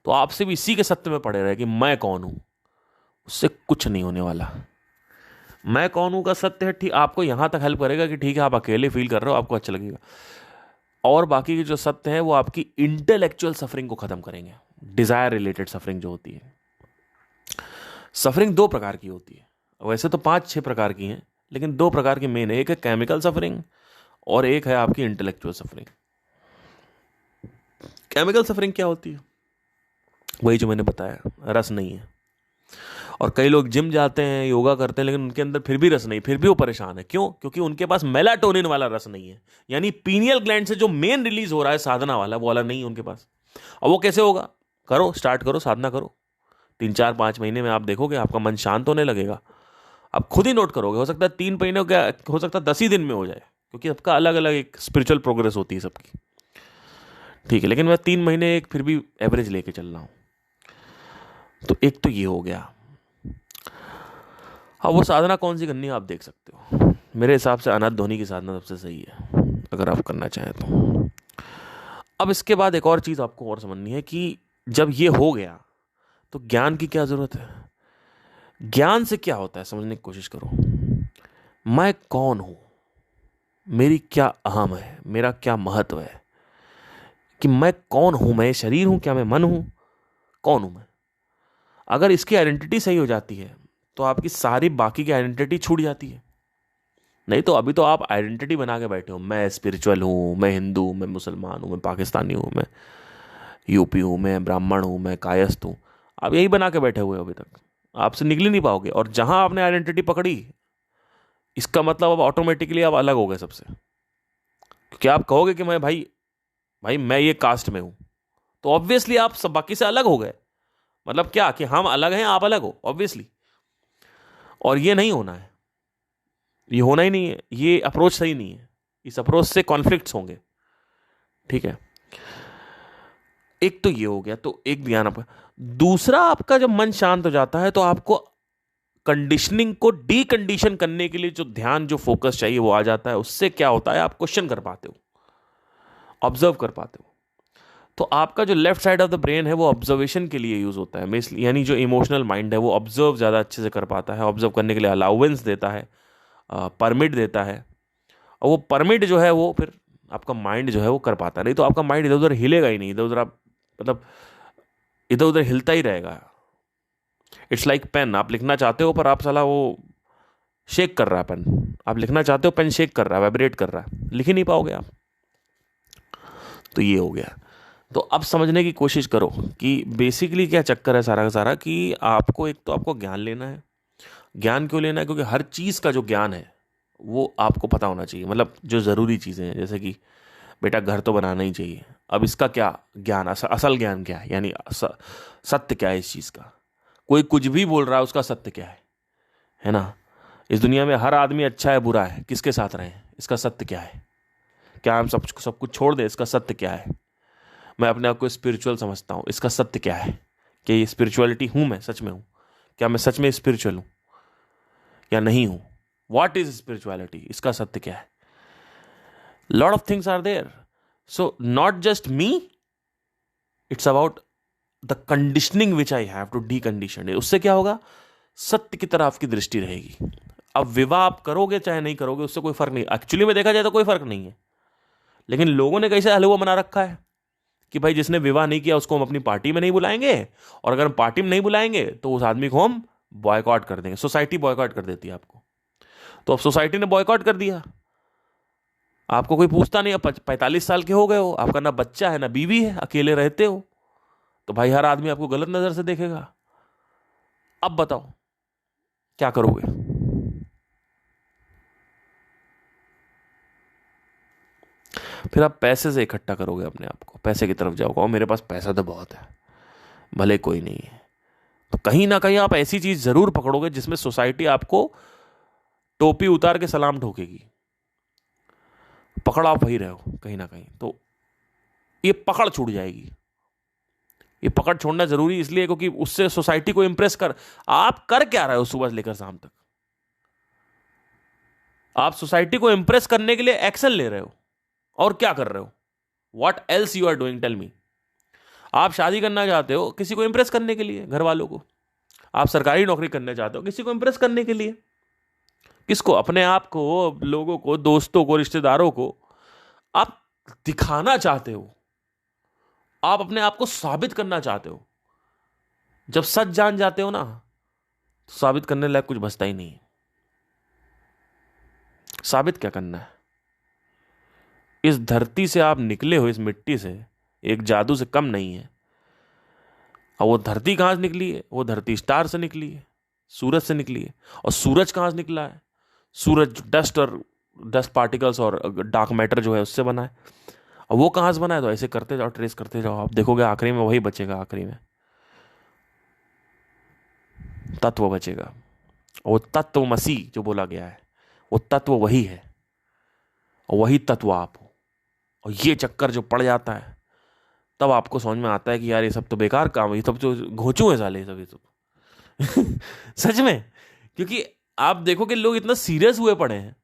तो आपसे भी इसी के सत्य में पड़े रहे कि मैं कौन हूं, उससे कुछ नहीं होने वाला। मैं कौन हूं का सत्य है, ठीक आपको यहां तक हेल्प करेगा कि ठीक है आप अकेले फील कर रहे हो, आपको अच्छा लगेगा। और बाकी के जो सत्य है वो आपकी इंटेलेक्चुअल सफरिंग को खत्म करेंगे, डिजायर रिलेटेड सफरिंग जो होती है। सफरिंग दो प्रकार की होती है, वैसे तो 5-6 प्रकार की हैं, लेकिन दो प्रकार की मेन है। एक है केमिकल सफरिंग और एक है आपकी इंटेलेक्चुअल सफरिंग। केमिकल सफरिंग क्या होती है? वही जो मैंने बताया, रस नहीं है। और कई लोग जिम जाते हैं, योगा करते हैं, लेकिन उनके अंदर फिर भी रस नहीं, फिर भी वो परेशान है। क्यों? क्योंकि उनके पास मेलाटोनिन वाला रस नहीं है, यानी पीनियल ग्लैंड से जो मेन रिलीज हो रहा है साधना वाला, वो वाला नहीं है उनके पास। और वो कैसे होगा? करो, स्टार्ट करो, साधना करो, 3-4-5 महीने में आप देखोगे आपका मन शांत होने लगेगा। आप खुद ही नोट करोगे, हो सकता है 3 महीने का, हो सकता है 10 ही दिन में हो जाए, क्योंकि सबका अलग अलग एक स्पिरिचुअल प्रोग्रेस होती है सबकी। ठीक है, लेकिन मैं 3 महीने एक फिर भी एवरेज लेके चल रहा हूं। तो एक तो ये हो गया। अब वो साधना कौन सी करनी है आप देख सकते हो। मेरे हिसाब से अनाथ ध्वनि की साधना सबसे सही है, अगर आप करना चाहें तो। अब इसके बाद एक और चीज़ आपको और समझनी है कि जब ये हो गया तो ज्ञान की क्या ज़रूरत है। ज्ञान से क्या होता है समझने की कोशिश करो। मैं कौन हूँ, मेरी क्या अहम है, मेरा क्या महत्व है, कि मैं कौन हूँ, मैं शरीर हूँ, क्या मैं मन हूँ, कौन हूँ मैं। अगर इसकी आइडेंटिटी सही हो जाती है तो आपकी सारी बाकी की आइडेंटिटी छूट जाती है। नहीं तो अभी तो आप आइडेंटिटी बना के बैठे हो, मैं स्पिरिचुअल हूँ, मैं हिंदू हूँ, मैं मुसलमान हूँ, मैं पाकिस्तानी हूँ, मैं यूपी हूँ, मैं ब्राह्मण हूँ, मैं कायस्थ हूँ। आप यही बना के बैठे हुए हो अभी तक, आपसे निकल ही नहीं पाओगे। और जहां आपने आइडेंटिटी पकड़ी, इसका मतलब अब ऑटोमेटिकली आप अलग हो गए सबसे। क्योंकि आप कहोगे कि मैं भाई, भाई मैं ये कास्ट में हूं, तो ऑब्वियसली आप सब बाकी से अलग हो गए। मतलब क्या कि हम अलग हैं, आप अलग हो, ऑब्वियसली। और ये नहीं होना है, ये होना ही नहीं है, ये अप्रोच सही नहीं है। इस अप्रोच से कॉन्फ्लिक्ट्स होंगे, ठीक है। एक तो ये हो गया, तो एक ध्यान आपका। दूसरा, आपका जब मन शांत हो जाता है तो आपको कंडीशनिंग को डीकंडीशन करने के लिए जो ध्यान, जो फोकस चाहिए वो आ जाता है। उससे क्या होता है, आप क्वेश्चन कर पाते हो, ऑब्जर्व कर पाते हो। तो आपका जो left side of the brain है वो ऑब्जर्वेशन के लिए यूज होता है, यानी जो इमोशनल माइंड है वो ऑब्जर्व ज़्यादा अच्छे से कर पाता है, ऑब्जर्व करने के लिए अलाउवेंस देता है, परमिट देता है। और वो परमिट जो है वो फिर आपका माइंड जो है वो कर पाता है। नहीं तो आपका माइंड इधर उधर हिलेगा ही नहीं, इधर उधर आप मतलब इधर उधर हिलता ही रहेगा। इट्स लाइक पेन, आप लिखना चाहते हो पर आप साला वो शेक कर रहा है पेन। आप लिखना चाहते हो, पेन शेक कर रहा है, वाइब्रेट कर रहा है, लिख ही नहीं पाओगे आप। तो ये हो गया। तो अब समझने की कोशिश करो कि बेसिकली क्या चक्कर है सारा का सारा, कि आपको एक तो आपको ज्ञान लेना है। ज्ञान क्यों लेना है? क्योंकि हर चीज़ का जो ज्ञान है वो आपको पता होना चाहिए। मतलब जो ज़रूरी चीज़ें हैं, जैसे कि बेटा घर तो बनाना ही चाहिए, अब इसका क्या ज्ञान, असल ज्ञान क्या है, यानी सत्य क्या है इस चीज़ का। कोई कुछ भी बोल रहा है, उसका सत्य क्या है ना। इस दुनिया में हर आदमी अच्छा है बुरा है, किसके साथ रहें, इसका सत्य क्या है। क्या हम सब कुछ छोड़ दें, इसका सत्य क्या है। मैं अपने आप को स्पिरिचुअल समझता हूँ, इसका सत्य क्या है। कि ये स्पिरिचुअलिटी हूँ, मैं सच में हूँ, क्या मैं सच में स्पिरिचुअल हूँ या नहीं हूँ। वॉट इज स्पिरिचुअलिटी, इसका सत्य क्या है। Lot of things are there. So not just me, it's about the conditioning which I have to decondition. उससे क्या होगा, सत्य की तरफ आपकी दृष्टि रहेगी। अब विवाह आप करोगे चाहे नहीं करोगे, उससे कोई फर्क नहीं, एक्चुअली में देखा जाए तो कोई फर्क नहीं है। लेकिन लोगों ने कैसे हलवा बना रखा है कि भाई जिसने विवाह नहीं किया उसको हम अपनी पार्टी में नहीं बुलाएंगे, और अगर हम पार्टी में नहीं बुलाएंगे तो उस आदमी को हम बॉयकॉट कर देंगे। सोसाइटी बॉयकॉट कर देती है आपको। तो अब सोसाइटी ने बॉयकॉट कर दिया, आपको कोई पूछता नहीं। अब 45 साल के हो गए हो, आपका ना बच्चा है ना बीवी है, अकेले रहते हो, तो भाई हर आदमी आपको गलत नजर से देखेगा। अब बताओ क्या करोगे। फिर आप पैसे से इकट्ठा करोगे अपने आप को, पैसे की तरफ जाओगे, और मेरे पास पैसा तो बहुत है, भले कोई नहीं है। तो कहीं ना कहीं आप ऐसी चीज जरूर पकड़ोगे जिसमें सोसाइटी आपको टोपी उतार के सलाम ठोकेगी। पकड़ आप वही रहे हो कहीं ना कहीं, तो ये पकड़ छूट जाएगी। ये पकड़ छोड़ना जरूरी इसलिए क्योंकि उससे सोसाइटी को इंप्रेस कर, आप कर क्या रहे हो सुबह से लेकर शाम तक। आप सोसाइटी को इंप्रेस करने के लिए एक्शन ले रहे हो, और क्या कर रहे हो। What else you are doing, tell me. आप शादी करना चाहते हो किसी को इंप्रेस करने के लिए, घर वालों को। आप सरकारी नौकरी करना चाहते हो किसी को इंप्रेस करने के लिए। किसको? अपने आप को, लोगों को, दोस्तों को, रिश्तेदारों को आप दिखाना चाहते हो, आप अपने आप को साबित करना चाहते हो। जब सच जान जाते हो ना, तो साबित करने लायक कुछ बचता ही नहीं है। साबित क्या करना है। इस धरती से आप निकले हो, इस मिट्टी से, एक जादू से कम नहीं है। और वो धरती कहां से निकली है? वो धरती स्टार से निकली है, सूरज से निकली है। और सूरज कहां से निकला है? सूरज डस्ट और डस्ट पार्टिकल्स और डार्क मैटर जो है उससे बना है। और वो कहां से बना है? तो ऐसे करते जाओ, ट्रेस करते जाओ, आप देखोगे आखिरी में वही बचेगा। आखिरी में तत्व बचेगा। वो तत्व मसीह जो बोला गया है, वो तत्व वही है, और वही तत्व आप हो। और ये चक्कर जो पड़ जाता है, तब आपको समझ में आता है कि यार ये सब तो बेकार काम है, ये सब जो घोंचू है साले, ये सब ये सब सच में। क्योंकि आप देखो कि लोग इतना सीरियस हुए पड़े हैं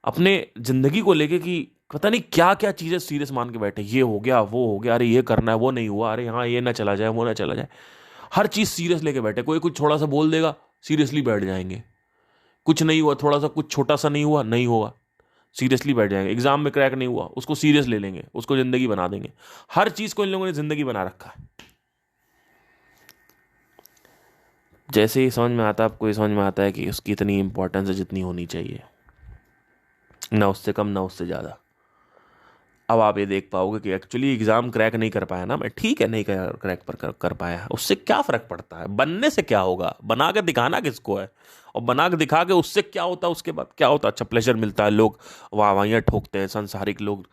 अपने जिंदगी को लेके कि पता नहीं क्या क्या चीजें सीरियस मान के बैठे। ये हो गया, वो हो गया, अरे ये करना है, वो नहीं हुआ, अरे हाँ ये ना चला जाए, वो ना चला जाए। हर चीज सीरियस लेके बैठे। कोई कुछ थोड़ा सा बोल देगा, सीरियसली बैठ जाएंगे। कुछ नहीं हुआ, थोड़ा सा कुछ छोटा सा नहीं हुआ, नहीं होगा, सीरियसली बैठ जाएंगे। एग्जाम में क्रैक नहीं हुआ, उसको सीरियस ले लेंगे, उसको जिंदगी बना देंगे। हर चीज को इन लोगों ने जिंदगी बना रखा है। जैसे ही समझ में आता है, आपको ये समझ में आता है कि उसकी इतनी इंपॉर्टेंस है जितनी होनी चाहिए। ना उससे कम ना उससे ज़्यादा। अब आप ये देख पाओगे कि एक्चुअली एग्जाम क्रैक नहीं कर पाया ना मैं, ठीक है नहीं क्रैक कर पाया, उससे क्या फर्क पड़ता है, बनने से क्या होगा, बना के दिखाना किसको है, और बना के दिखा के उससे क्या होता है, उसके बाद क्या होता है, अच्छा प्लेजर मिलता है, लोग वाहियाँ ठोकते हैं, संसारिक लोग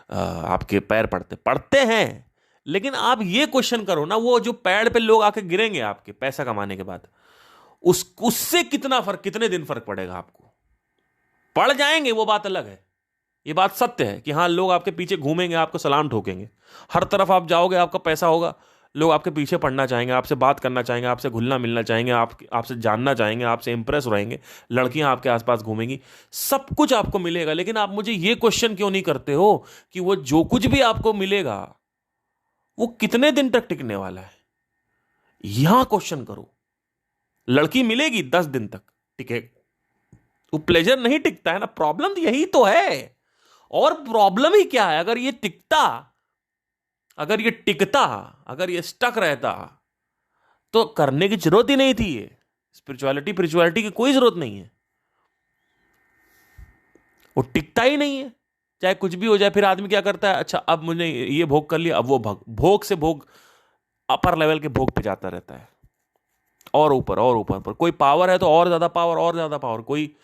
आपके पैर पड़ते पड़ते हैं। लेकिन आप ये क्वेश्चन करो ना, वो जो पैर पे लोग आके गिरेंगे आपके पैसा कमाने के बाद, उससे कितना फर्क, कितने दिन फर्क पड़ेगा आपको, पड़ जाएंगे वो बात अलग है। ये बात सत्य है कि हाँ लोग आपके पीछे घूमेंगे, आपको सलाम ठोकेंगे, हर तरफ आप जाओगे, आपका पैसा होगा, लोग आपके पीछे पड़ना चाहेंगे, आपसे बात करना चाहेंगे, आपसे घुलना मिलना चाहेंगे, आपसे जानना चाहेंगे, आपसे इंप्रेस रहेंगे, लड़कियां आपके आसपास घूमेंगी, सब कुछ आपको मिलेगा। लेकिन आप मुझे ये क्वेश्चन क्यों नहीं करते हो कि वो जो कुछ भी आपको मिलेगा वो कितने दिन तक टिकने वाला है, यहां क्वेश्चन करो। लड़की मिलेगी 10 दिन तक टिके, वो प्लेजर नहीं टिकता है ना, प्रॉब्लम यही तो है। और प्रॉब्लम ही क्या है, अगर ये टिकता, अगर ये टिकता, अगर ये स्टक रहता तो करने की जरूरत ही नहीं थी। ये स्पिरिचुअलिटी की कोई जरूरत नहीं है, वो टिकता ही नहीं है, चाहे कुछ भी हो जाए। फिर आदमी क्या करता है, अच्छा अब मुझे ये भोग कर लिया, अब वो भोग, भोग से भोग, अपर लेवल के भोग पे जाता रहता है, और ऊपर और ऊपर पर। कोई पावर है तो और ज्यादा पावर, और ज्यादा पावर। कोई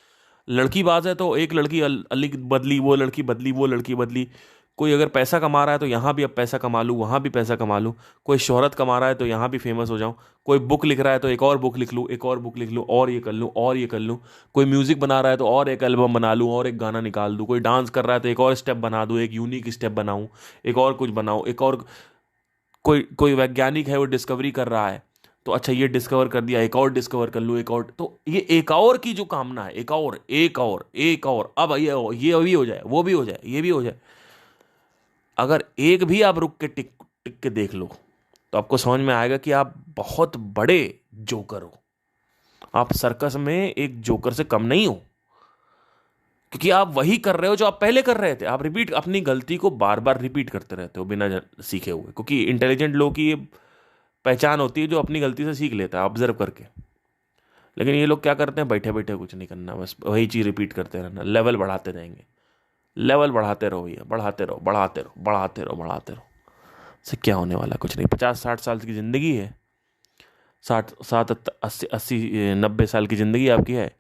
लड़की बाज है तो एक लड़की अली बदली, वो लड़की बदली, वो लड़की बदली। कोई अगर पैसा कमा रहा है तो यहाँ भी अब पैसा कमा लूँ, वहाँ भी पैसा कमा लूँ। कोई शोहरत कमा रहा है तो यहाँ भी फेमस हो जाऊँ। कोई बुक लिख रहा है तो एक और बुक लिख लूँ, एक और बुक लिख लूँ, और ये कर लूँ, और ये कर लूँ। कोई म्यूजिक बना रहा है तो और एक एल्बम बना लूँ, और एक गाना निकाल दूँ। कोई डांस कर रहा है तो एक और स्टेप बना दूँ, एक यूनिक स्टेप बनाऊँ, एक और कुछ बनाऊँ, एक और। कोई कोई वैज्ञानिक है, वो डिस्कवरी कर रहा है तो अच्छा ये डिस्कवर कर दिया, एक और डिस्कवर कर लूँ, एक और। तो ये एक और की जो कामना है, एक और, एक और, एक और, अब ये भी हो जाए, वो भी हो जाए, ये भी हो जाए। अगर एक भी आप रुक के टिक टिक के देख लो तो आपको समझ में आएगा कि आप बहुत बड़े जोकर हो। आप सर्कस में एक जोकर से कम नहीं हो, क्योंकि आप वही कर रहे हो जो आप पहले कर रहे थे। आप रिपीट, अपनी गलती को बार बार रिपीट करते रहते हो बिना सीखे हुए, क्योंकि इंटेलिजेंट लोग की ये पहचान होती है जो अपनी गलती से सीख लेता है ऑब्जर्व करके। लेकिन ये लोग क्या करते हैं, बैठे बैठे कुछ नहीं करना, बस वही चीज़ रिपीट करते रहना, लेवल बढ़ाते रहेंगे। लेवल बढ़ाते रहो भैया, बढ़ाते रहो, बढ़ाते रहो, बढ़ाते रहो, बढ़ाते रहो। से क्या होने वाला, कुछ नहीं। 50-60 साल की ज़िंदगी है, 60-70-80-90 साल की ज़िंदगी आपकी है,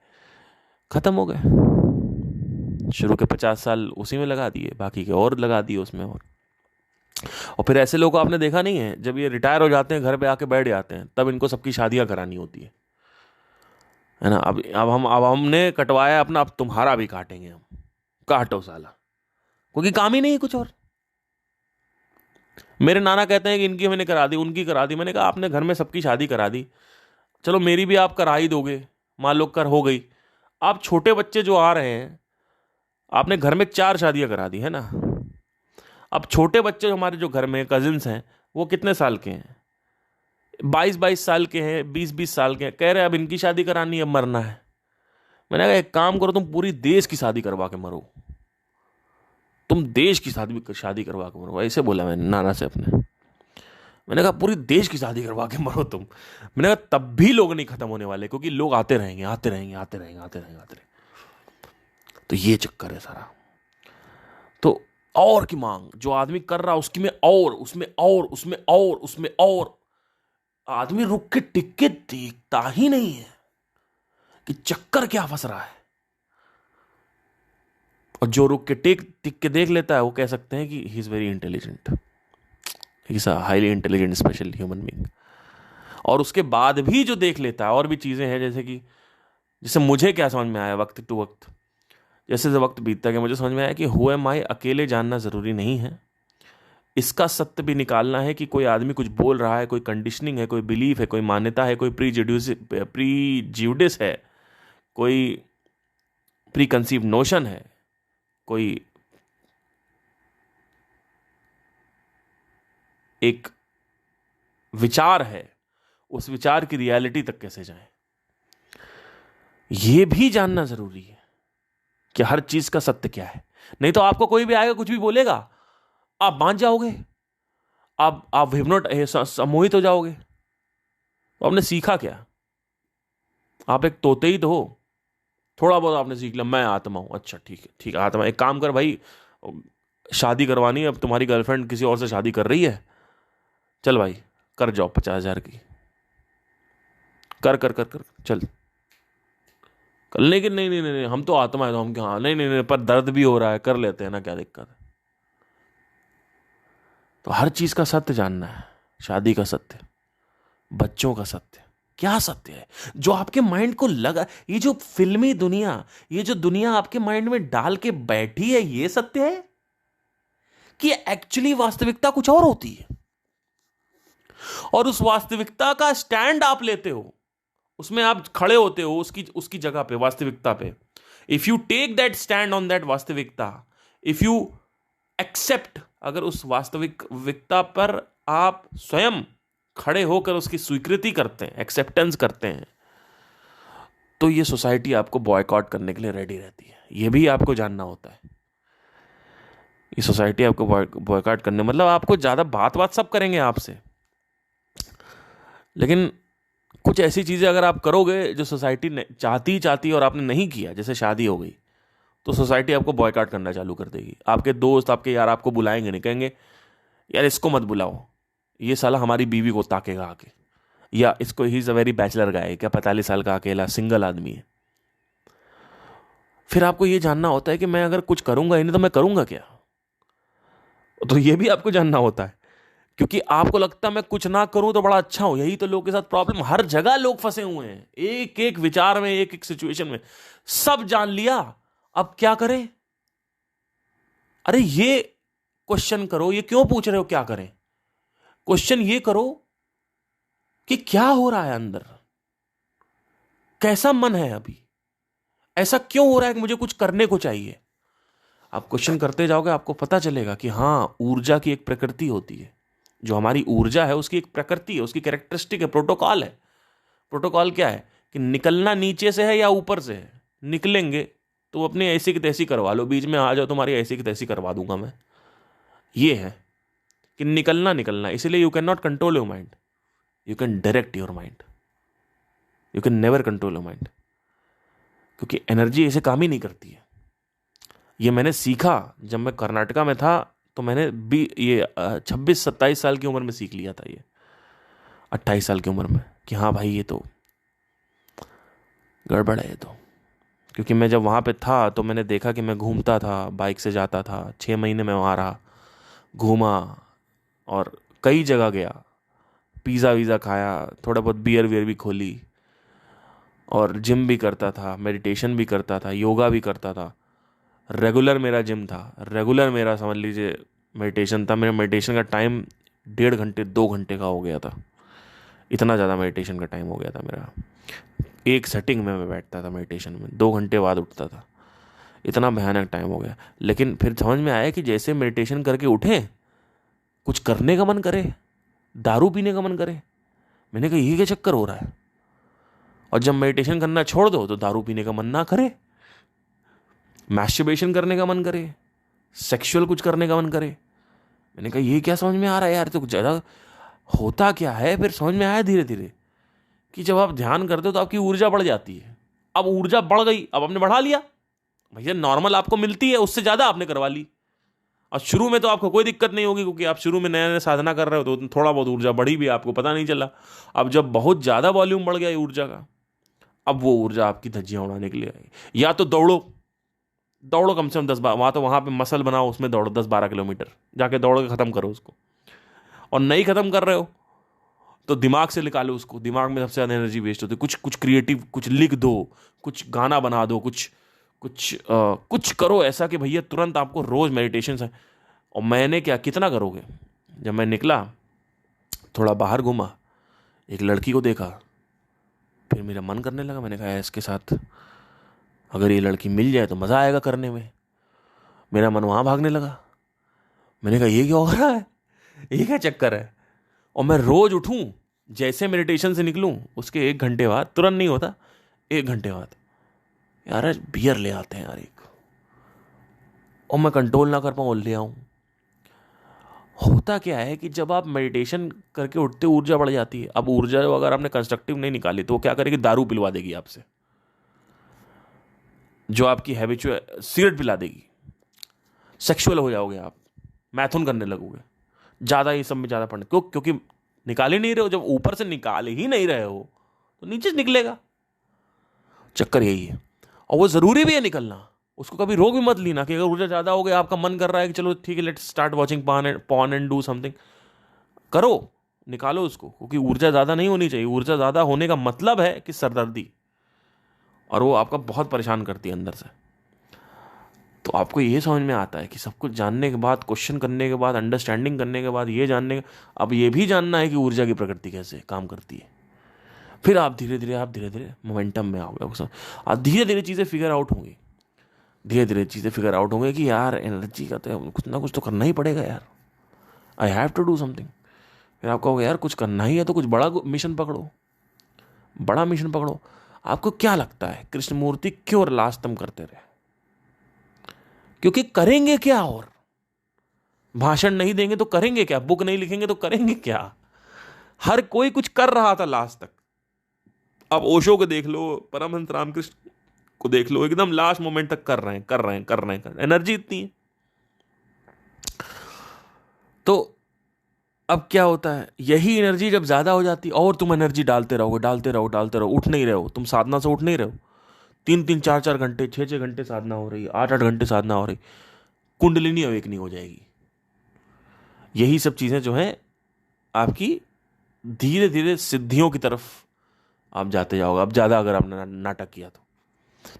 ख़त्म हो गए। शुरू के 50 साल उसी में लगा दिए, बाकी के और लगा दिए उसमें। और फिर ऐसे लोगों को आपने देखा नहीं है, जब ये रिटायर हो जाते हैं, घर पे आके बैठ जाते हैं, तब इनको सबकी शादियां करानी होती है ना। अब हमने कटवाया अपना, अब तुम्हारा भी काटेंगे हम। काटो साला, क्योंकि काम ही नहीं है कुछ और। मेरे नाना कहते हैं कि इनकी मैंने करा दी, उनकी करा दी। मैंने कहा आपने घर में सबकी शादी करा दी, चलो मेरी भी आप करा ही दोगे, मान लो कर हो गई। आप छोटे बच्चे जो आ रहे हैं, आपने घर में 4 शादियां करा दी है ना। अब छोटे बच्चे हमारे जो घर में कजिन्स हैं, वो कितने साल के हैं, 22-22 साल के हैं, 20-20 साल के हैं, कह रहे हैं अब इनकी शादी करानी है, अब मरना है। मैंने कहा एक काम करो, तुम पूरी देश की शादी करवा के मरो, तुम देश की शादी करवा के मरो। ऐसे बोला मैंने नाना से अपने। मैंने कहा पूरी देश की शादी करवा के मरो तुम। मैंने कहा तब भी लोग नहीं खत्म होने वाले, क्योंकि लोग आते रहेंगे, आते रहेंगे, आते रहेंगे, आते रहेंगे, आते रहेंगे। तो ये चक्कर है सारा। तो और की मांग जो आदमी कर रहा, उसकी में और, उसमें और, उसमें और, उसमें और। आदमी रुक के टिक के देखता ही नहीं है कि चक्कर क्या फंस रहा है। और जो रुक के टिक के देख लेता है, वो कह सकते हैं कि he is very intelligent, he is a highly intelligent special human being. और उसके बाद भी जो देख लेता है, और भी चीजें हैं, जैसे मुझे क्या समझ में आया वक्त टू वक्त, जैसे जैसे वक्त बीतता गया, मुझे समझ में आया कि हु एम आई अकेले जानना जरूरी नहीं है। इसका सत्य भी निकालना है कि कोई आदमी कुछ बोल रहा है, कोई कंडीशनिंग है, कोई बिलीफ है, कोई मान्यता है, कोई प्रीजुडिस है, कोई प्री कंसीव नोशन है, कोई एक विचार है, उस विचार की रियलिटी तक कैसे जाए, यह भी जानना जरूरी है कि हर चीज का सत्य क्या है। नहीं तो आपको कोई भी आएगा, कुछ भी बोलेगा, आप मान जाओगे, आप हिप्नोट सम्मोहित हो जाओगे। तो आपने सीखा क्या? आप एक तोते ही तो हो। थोड़ा बहुत आपने सीख लिया, मैं आत्मा हूं, अच्छा ठीक है ठीक है आत्मा। एक काम कर भाई, शादी करवानी है, अब तुम्हारी गर्लफ्रेंड किसी और से शादी कर रही है, चल भाई कर जॉब 50,000 की, कर कर कर कर चल कर। लेकिन नहीं नहीं नहीं नहीं, हम तो आत्मा है तो हम क्या, हाँ नहीं नहीं नहीं, पर दर्द भी हो रहा है, कर लेते हैं ना, क्या दिक्कत है। तो हर चीज का सत्य जानना है, शादी का सत्य, बच्चों का सत्य, क्या सत्य है जो आपके माइंड को लगा, ये जो फिल्मी दुनिया, ये जो दुनिया आपके माइंड में डाल के बैठी है, ये सत्य है कि एक्चुअली वास्तविकता कुछ और होती है, और उस वास्तविकता का स्टैंड आप लेते हो, उसमें आप खड़े होते हो उसकी उसकी जगह पे, वास्तविकता पे। If you take that stand on that वास्तविकता, इफ यू एक्सेप्ट, अगर उस वास्तविकता पर आप स्वयं खड़े होकर उसकी स्वीकृति करते हैं, एक्सेप्टेंस करते हैं, तो ये सोसाइटी आपको बॉयकॉट करने के लिए रेडी रहती है। ये भी आपको जानना होता है, ये सोसाइटी आपको बॉयकॉट करने, मतलब आपको ज्यादा बात बात सब करेंगे आपसे, लेकिन कुछ ऐसी चीजें अगर आप करोगे जो सोसाइटी चाहती और आपने नहीं किया, जैसे शादी हो गई, तो सोसाइटी आपको बॉयकॉट करना चालू कर देगी। आपके दोस्त, आपके यार आपको बुलाएंगे नहीं, कहेंगे यार इसको मत बुलाओ, ये साला हमारी बीवी को ताकेगा आके, या इसको ही is a very bachelor guy, क्या 45 साल का अकेला सिंगल आदमी है। फिर आपको ये जानना होता है कि मैं अगर कुछ करूंगा ही नहीं तो मैं करूंगा क्या, तो ये भी आपको जानना होता है, क्योंकि आपको लगता है मैं कुछ ना करूं तो बड़ा अच्छा हूं। यही तो लोगों के साथ प्रॉब्लम, हर जगह लोग फंसे हुए हैं, एक एक विचार में, एक एक सिचुएशन में, सब जान लिया, अब क्या करें। अरे ये क्वेश्चन करो, ये क्यों पूछ रहे हो क्या करें, क्वेश्चन ये करो कि क्या हो रहा है अंदर, कैसा मन है अभी, ऐसा क्यों हो रहा है कि मुझे कुछ करने को चाहिए। आप क्वेश्चन करते जाओगे, आपको पता चलेगा कि हाँ, ऊर्जा की एक प्रकृति होती है, जो हमारी ऊर्जा है उसकी एक प्रकृति है, उसकी कैरेक्टरिस्टिक है, प्रोटोकॉल है। प्रोटोकॉल क्या है कि निकलना नीचे से है या ऊपर से है, निकलेंगे तो अपनी ऐसी की तैसी करवा लो, बीच में आ जाओ तुम्हारी ऐसी की तैसी करवा दूंगा मैं। ये है कि निकलना निकलना, इसलिए you can not control your mind, you can direct your mind, you can never control your mind, क्योंकि एनर्जी ऐसे काम ही नहीं करती है। ये मैंने सीखा जब मैं कर्नाटका में था, तो मैंने भी ये 26-27 साल की उम्र में सीख लिया था, ये 28 साल की उम्र में, कि हाँ भाई ये तो गड़बड़ है ये तो। क्योंकि मैं जब वहाँ पे था तो मैंने देखा कि मैं घूमता था, बाइक से जाता था, 6 महीने में वहाँ रहा, घूमा और कई जगह गया, पिज़्ज़ा वीज़ा खाया, थोड़ा बहुत बियर वियर भी खोली, और जिम भी करता था, मेडिटेशन भी करता था, योगा भी करता था। रेगुलर मेरा जिम था, रेगुलर मेरा समझ लीजिए मेडिटेशन था। मेरा मेडिटेशन का टाइम 1.5 घंटे 2 घंटे का हो गया था, इतना ज़्यादा मेडिटेशन का टाइम हो गया था मेरा। एक सेटिंग में मैं बैठता था मेडिटेशन में, 2 घंटे बाद उठता था, इतना भयानक टाइम हो गया। लेकिन फिर समझ में आया कि जैसे मेडिटेशन करके उठे, कुछ करने का मन करे, दारू पीने का मन करे। मैंने कहा ये क्या चक्कर हो रहा है, और जब मेडिटेशन करना छोड़ दो तो दारू पीने का मन ना करे, मैस्टरबेशन करने का मन करे, सेक्सुअल कुछ करने का मन करे। मैंने कहा ये क्या समझ में आ रहा है यार, तो कुछ ज़्यादा होता क्या है। फिर समझ में आया धीरे धीरे कि जब आप ध्यान करते हो तो आपकी ऊर्जा बढ़ जाती है। अब ऊर्जा बढ़ गई, अब आपने बढ़ा लिया, भैया नॉर्मल आपको मिलती है उससे ज़्यादा आपने करवा ली। और शुरू में तो आपको कोई दिक्कत नहीं होगी, क्योंकि आप शुरू में नया नया साधना कर रहे हो, तो थोड़ा बहुत ऊर्जा बढ़ी भी, आपको पता नहीं चला। अब जब बहुत ज़्यादा वॉल्यूम बढ़ गया ऊर्जा का, अब वो ऊर्जा आपकी धज्जियाँ उड़ाने के लिए आई। या तो दौड़ो, दौड़ो कम से कम 10-12, वहाँ पे मसल बनाओ, उसमें दौड़ो 10-12 किलोमीटर जाके दौड़ के ख़त्म करो उसको। और नहीं ख़त्म कर रहे हो तो दिमाग से निकालो उसको, दिमाग में सबसे ज़्यादा एनर्जी वेस्ट होती है। कुछ क्रिएटिव, कुछ लिख दो, कुछ गाना बना दो, कुछ करो ऐसा कि भैया तुरंत आपको रोज़ मेडिटेशन से। और मैंने क्या, कितना करोगे। जब मैं निकला, थोड़ा बाहर घूमा, एक लड़की को देखा, फिर मेरा मन करने लगा। मैंने कहा इसके साथ अगर ये लड़की मिल जाए तो मज़ा आएगा करने में। मेरा मन वहाँ भागने लगा। मैंने कहा ये क्या हो रहा है, ये क्या चक्कर है। और मैं रोज़ उठूँ, जैसे मेडिटेशन से निकलूँ उसके 1 घंटे बाद, तुरंत नहीं होता, 1 घंटे बाद, यार बियर ले आते हैं यार एक, और मैं कंट्रोल ना कर पाऊँ और ले आऊँ। होता क्या है कि जब आप मेडिटेशन करके उठते ऊर्जा बढ़ जाती है। अब ऊर्जा अगर आपने कंस्ट्रक्टिव नहीं निकाली तो वो क्या करेगी, दारू पिलवा देगी आपसे। जो आपकी हैबिचुअल सिगरेट पिला देगी, सेक्सुअल हो जाओगे आप, मैथुन करने लगोगे, ज़्यादा ये सब में ज़्यादा पढ़ने, क्योंकि निकाल ही नहीं रहे हो। जब ऊपर से निकाल ही नहीं रहे हो तो नीचे से निकलेगा। चक्कर यही है, और वो ज़रूरी भी है निकलना। उसको कभी रोक भी मत लेना कि अगर ऊर्जा ज़्यादा हो गया, आपका मन कर रहा है कि चलो ठीक है, let's start watching porn and do something, करो, निकालो उसको, क्योंकि ऊर्जा ज़्यादा नहीं होनी चाहिए। ऊर्जा ज़्यादा होने का मतलब है कि सरदर्दी, और वो आपका बहुत परेशान करती है अंदर से। तो आपको ये समझ में आता है कि सब कुछ जानने के बाद, क्वेश्चन करने के बाद, अंडरस्टैंडिंग करने के बाद, ये जानने अब ये भी जानना है कि ऊर्जा की प्रकृति कैसे काम करती है। फिर आप धीरे धीरे मोमेंटम में आओगे, आप धीरे धीरे चीज़ें फिगर आउट होंगी, धीरे धीरे चीज़ें फिगर आउट होंगी कि यार एनर्जी का तो कुछ ना कुछ तो करना ही पड़ेगा यार, I have to do something. फिर आप कहोगे यार कुछ करना ही है तो कुछ बड़ा मिशन पकड़ो, बड़ा मिशन पकड़ो। आपको क्या लगता है कृष्णमूर्ति क्यों लास्तम करते रहे? क्योंकि करेंगे क्या, और भाषण नहीं देंगे तो करेंगे क्या, बुक नहीं लिखेंगे तो करेंगे क्या? हर कोई कुछ कर रहा था लास्ट तक। अब ओशो को देख लो, परमहंस रामकृष्ण को देख लो, एकदम लास्ट मोमेंट तक कर रहे हैं। एनर्जी इतनी है। तो अब क्या होता है, यही एनर्जी जब ज्यादा हो जाती है और तुम एनर्जी डालते रहो, उठ नहीं रहे हो, तुम साधना से उठ नहीं रहे हो, 3-3, 4-4 घंटे, 6-6 घंटे साधना हो रही, 8-8 घंटे साधना हो रही, कुंडलिनी अवेकनिंग हो जाएगी। यही सब चीजें जो है आपकी धीरे धीरे सिद्धियों की तरफ आप जाते जाओगे। अब ज्यादा अगर आपने नाटक किया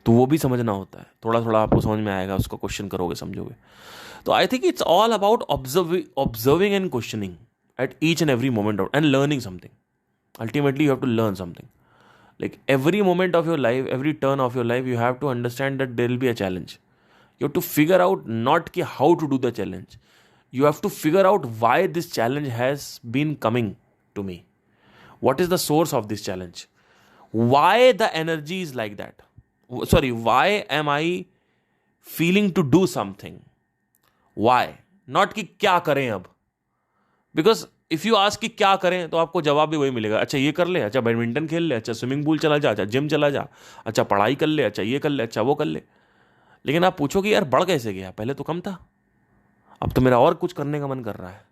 तो वो भी समझना होता है, थोड़ा थोड़ा आपको समझ में आएगा, उसको क्वेश्चन करोगे, समझोगे। तो I think it's all about observing and questioning at each and every moment and learning something. Ultimately you have to learn something. Like every moment of your life, every turn of your life, you have to understand that there will be a challenge. You have to figure out not how to do the challenge, you have to figure out why this challenge has been coming to me. What is the source of this challenge? Why the energy is like that? Sorry, why am I feeling to do something? Why? Not कि क्या करें अब। Because if you ask कि क्या करें तो आपको जवाब भी वही मिलेगा, अच्छा ये कर ले, अच्छा बैडमिंटन खेल ले, अच्छा स्विमिंग पूल चला जा, अच्छा जिम चला जा, अच्छा पढ़ाई कर ले, अच्छा ये कर ले, अच्छा वो कर ले। लेकिन आप पूछो कि यार बढ़ कैसे गया, पहले तो कम था, अब तो मेरा और कुछ करने का मन कर रहा है।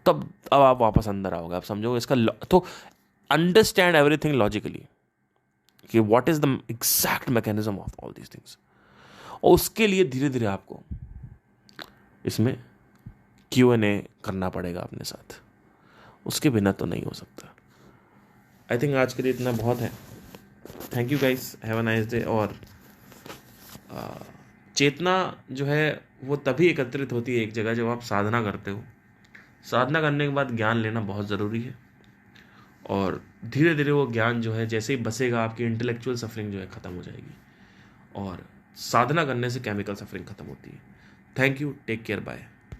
तब अब आप वापस अंदर आओगे, आप समझोगे इसका। तो अंडरस्टैंड एवरीथिंग लॉजिकली कि what is the exact mechanism of all these things. और उसके लिए धीरे धीरे आपको इसमें Q&A करना पड़ेगा अपने साथ, उसके बिना तो नहीं हो सकता। आई थिंक आज के लिए इतना बहुत है। Thank you guys, have a nice day. और चेतना जो है वो तभी एकत्रित होती है एक जगह जब आप साधना करते हो। साधना करने के बाद ज्ञान लेना बहुत ज़रूरी है, और धीरे धीरे वो ज्ञान जो है जैसे ही बसेगा, आपकी इंटेलेक्चुअल सफरिंग जो है ख़त्म हो जाएगी, और साधना करने से केमिकल सफरिंग ख़त्म होती है। Thank you, take care, bye.